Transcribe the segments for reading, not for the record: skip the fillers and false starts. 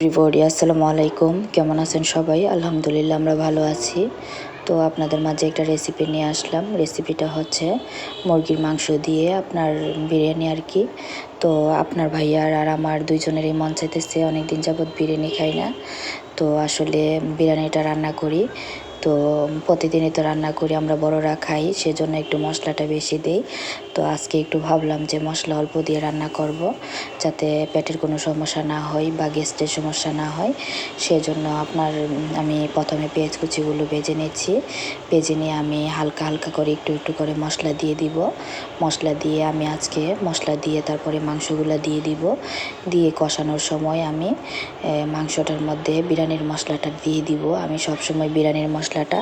Everybody আসসালামু আলাইকুম। কেমন আছেন সবাই? আলহামদুলিল্লাহ আমরা ভালো আছি। তো আপনাদের মাঝে একটা রেসিপি নিয়ে আসলাম। রেসিপিটা হচ্ছে মুরগির মাংস দিয়ে আপনার বিরিয়ানি আর কি। তো আপনার ভাইয়ার আর আমার দুইজনেরই মন চাইতেছে, অনেক দিন যাবৎ বিরিয়ানি খাই না। তো আসলে বিরিয়ানিটা রান্না করি, তো প্রতিদিনই তো রান্না করি, আমরা বড়রা খাই, সেজন্য একটু মশলাটা বেশি দিই। তো আজকে একটু ভাবলাম যে মশলা অল্প দিয়ে রান্না করব, যাতে পেটের কোনো সমস্যা না হয় বা গ্যাসের সমস্যা না হয়। সেজন্য আমি প্রথমে পেঁয়াজ কুচিগুলো ভেজে নিচ্ছি। ভেজে নিয়ে আমি হালকা হালকা করে একটু একটু করে মশলা দিয়ে দিব। মশলা দিয়ে আমি আজকে মশলা দিয়ে তারপরে মাংসগুলো দিয়ে দিব। দিয়ে কষানোর সময় আমি মাংসটার মধ্যে বিরিয়ানির মশলাটা দিয়ে দিব। আমি সবসময় বিরিয়ানির মশলাটা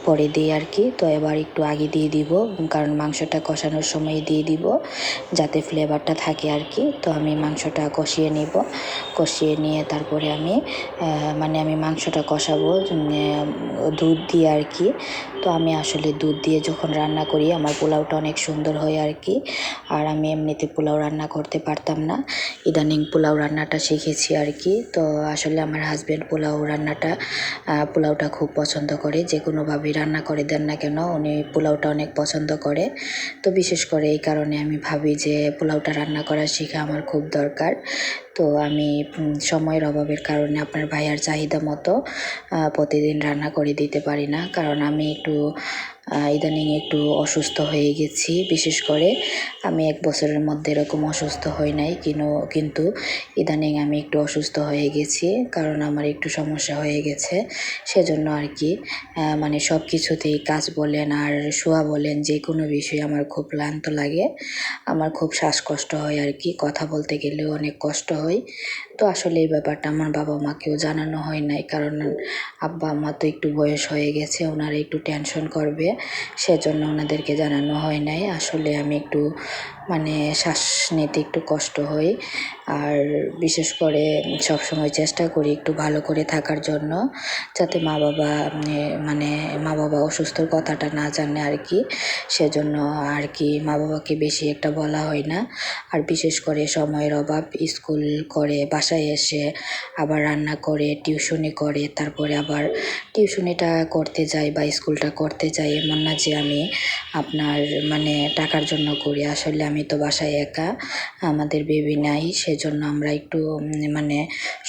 পরে দিই আর কি। তো এবার একটু আগে দিয়ে দিব, কারণ মাংসটা কষানোর সময় দিয়ে দিব যাতে ফ্লেভারটা থাকে আর কি। তো আমি মাংসটা কষিয়ে নিব। কষিয়ে নিয়ে তারপরে আমি মাংসটা কষাবো দুধ দিয়ে আর কি। তো আমি আসলে দুধ দিয়ে যখন রান্না করি আমার পোলাওটা অনেক সুন্দর হয় আর কি। আর আমি এমনিতে পোলাও রান্না করতে পারতাম না, ইদানিং পোলাও রান্নাটা শিখেছি আর কি। তো আসলে আমার হাজব্যান্ড পোলাওটা খুব পছন্দ করে, যে কোনোভাবেই রান্না করে দেন না কেন উনি পোলাওটা অনেক পছন্দ করে। তো বিশেষ করে এই কারণে আমি ভাবি যে পোলাওটা রান্না করা শেখা আমার খুব দরকার। তো আমি সময়ের অভাবের কারণে আপনার ভাইয়ার চাহিদা মতো প্রতিদিন রান্না করে দিতে পারি না, কারণ আমি ইদানিং একটু অসুস্থ হয়ে গেছি। বিশেষ করে আমি 1 বছরের মধ্যে এরকম অসুস্থ হই নাই, কিন্তু ইদানিং আমি একটু অসুস্থ হয়ে গেছি, কারণ আমার একটু সমস্যা হয়ে গেছে। সেজন্য আর কি সব কিছুতেই কাজ বলেন আর শোয়া বলেন, যে কোনো বিষয়ে আমার খুব ক্লান্ত লাগে, আমার খুব শ্বাসকষ্ট হয় আর কি, কথা বলতে গেলেও অনেক কষ্ট হয়। তো আসলে এই ব্যাপারটা আমার বাবা মাকেও জানানো হয় নাই, কারণ আব্বা আম্মা তো একটু বয়স হয়ে গেছে, ওনারা একটু টেনশন করবে, সেজন্য ওনাদেরকে জানানো হয় নাই। আসলে আমি একটু শ্বাস নিতে একটু কষ্ট হয়। আর বিশেষ করে সবসময় চেষ্টা করি একটু ভালো করে থাকার জন্য, যাতে মা বাবা অসুস্থর কথাটা না জানে আর কি। সেজন্য আর কি মা বাবাকে বেশি একটা বলা হয় না। আর বিশেষ করে সময়ের অভাব, স্কুল করে বাসায় এসে আবার রান্না করে টিউশনি করে, তারপরে আবার টিউশনিটা করতে যাই বা স্কুলটা করতে যাই, এমন না যে আমি টাকার জন্য করি। আসলে আমি তো বাসায় একা, আমাদের বেবি নাই, সেজন্য আমরা একটু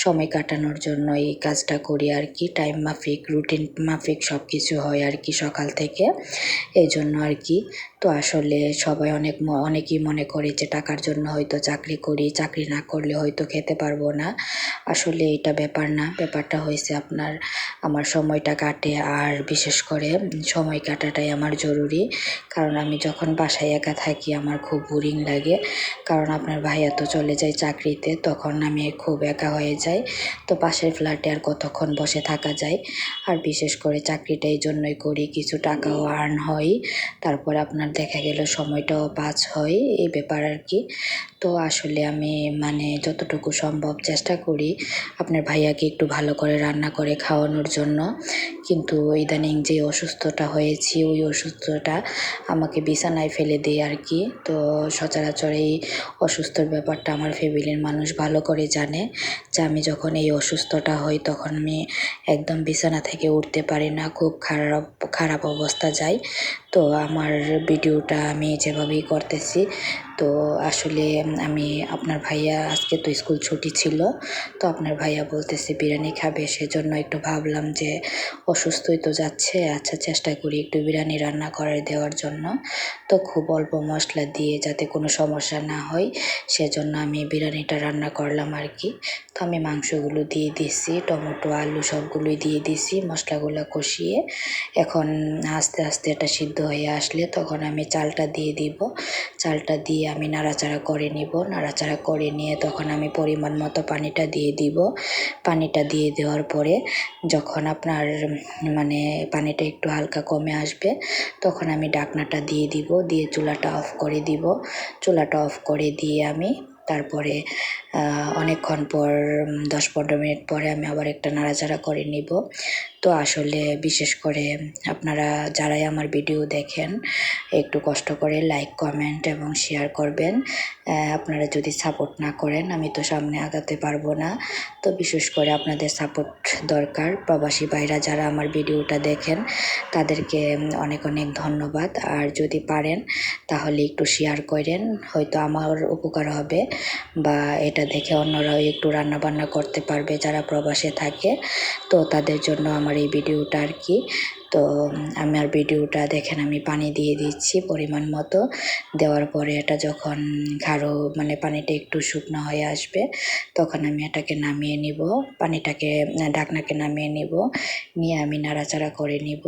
সময় কাটানোর জন্য এই কাজটা করি আর কি। টাইম মাফিক রুটিন মাফিক সব কিছু হয় আর কি সকাল থেকে, এই জন্য আর কি। তো আসলে সবাই অনেকেই মনে করে যে টাকার জন্য হয়তো চাকরি করি, চাকরি না করলে হয়তো খেতে পারবো না। আসলে এটা ব্যাপার না, ব্যাপারটা হয়েছে আমার সময়টা কাটে, আর বিশেষ করে সময় কাটাটাই আমার জরুরি। কারণ আমি যখন বাসায় একা থাকি আমার খুব বোরিং লাগে, কারণ আপনার ভাইয়া তো চলে যায় চাকরিতে, তখন আমি খুব একা হয়ে যাই। তো পাশের ফ্ল্যাটে আর কতক্ষণ বসে থাকা যায়। আর বিশেষ করে চাকরিটা এই জন্যই করি, কিছু টাকাও আর্ন হয়, তারপর আপনার দেখা গেল সময়টাও পাস হয়, এই ব্যাপার আর কি। তো আসলে আমি যতটুকু সম্ভব চেষ্টা করি আপনার ভাইয়াকে একটু ভালো করে রান্না করে খাওয়ানোর জন্য। কিন্তু ইদানিং যে অসুস্থটা হয়েছি, ওই অসুস্থটা আমাকে বিছানায় ফেলে দেয় আর কি। তো সচরাচর এই অসুস্থর ব্যাপারটা আমার ফ্যামিলির মানুষ ভালো করে জানে, যে আমি যখন এই অসুস্থটা হই তখন আমি একদম বিছানা থেকে উঠতে পারি না, খুব খারাপ খারাপ অবস্থা যায়। তো আমার ভিডিওটা আমি যেভাবেই করতেছি। তো আসলে আপনার ভাইয়া আজকে তো স্কুল ছুটি ছিল, তো আপনার ভাইয়া বলতেছে বিরিয়ানি খাবে, সেজন্য একটু ভাবলাম যে অসুস্থই তো যাচ্ছে, আচ্ছা চেষ্টা করি একটু বিরিয়ানি রান্না করে দেওয়ার জন্য। তো খুব অল্প মশলা দিয়ে যাতে কোনো সমস্যা না হয়, সেজন্য আমি বিরিয়ানিটা রান্না করলাম আর কি। তো আমি মাংসগুলো দিয়ে দিছি, টমেটো আলু সবগুলোই দিয়ে দিছি, মশলাগুলো কষিয়ে এখন আস্তে আস্তে এটা সিদ্ধ হয়ে আসলে তখন আমি চালটা দিয়ে দিব। চালটা দিয়ে আমি নাড়াচাড়া করে নিব, নাড়াচাড়া করে নিয়ে তখন আমি পরিমাণ মতো পানিটা দিয়ে দিব। পানিটা দিয়ে দেওয়ার পরে যখন আপনার পানিটা একটু হালকা কমে আসবে, তখন আমি ঢাকনাটা দিয়ে দিব, দিয়ে চুলাটা অফ করে দিব। চুলাটা অফ করে দিয়ে আমি তারপরে অনেকক্ষণ পর 10-15 মিনিট পরে আমি আবার একটা নাড়াচাড়া করে নিব। তো আসলে বিশেষ করে আপনারা যারাই আমার ভিডিও দেখেন একটু কষ্ট করে লাইক, কমেন্ট এবং শেয়ার করবেন। আপনারা যদি সাপোর্ট না করেন আমি তো সামনে আগাতে পারবো না। তো বিশেষ করে আপনাদের সাপোর্ট দরকার। প্রবাসী ভাইরা যারা আমার ভিডিওটা দেখেন তাদেরকে অনেক অনেক ধন্যবাদ। আর যদি পারেন তাহলে একটু শেয়ার করেন, হয়তো আমার উপকার হবে বা এটা দেখে অন্যরাও একটু রান্নাবান্না করতে পারবে যারা প্রবাসে থাকে। তো তাদের জন্য আমার এই ভিডিওটা আর কি। তো আমার ভিডিওটা দেখেন আমি পানি দিয়ে দিচ্ছি পরিমাণ মতো। দেওয়ার পরে এটা যখন গাঢ় মানে পানিটা একটু শুকনো হয়ে আসবে তখন আমি এটাকে নামিয়ে নিব, ঢাকনাকে নামিয়ে নিব, নিয়ে আমি নাড়াচাড়া করে নিব।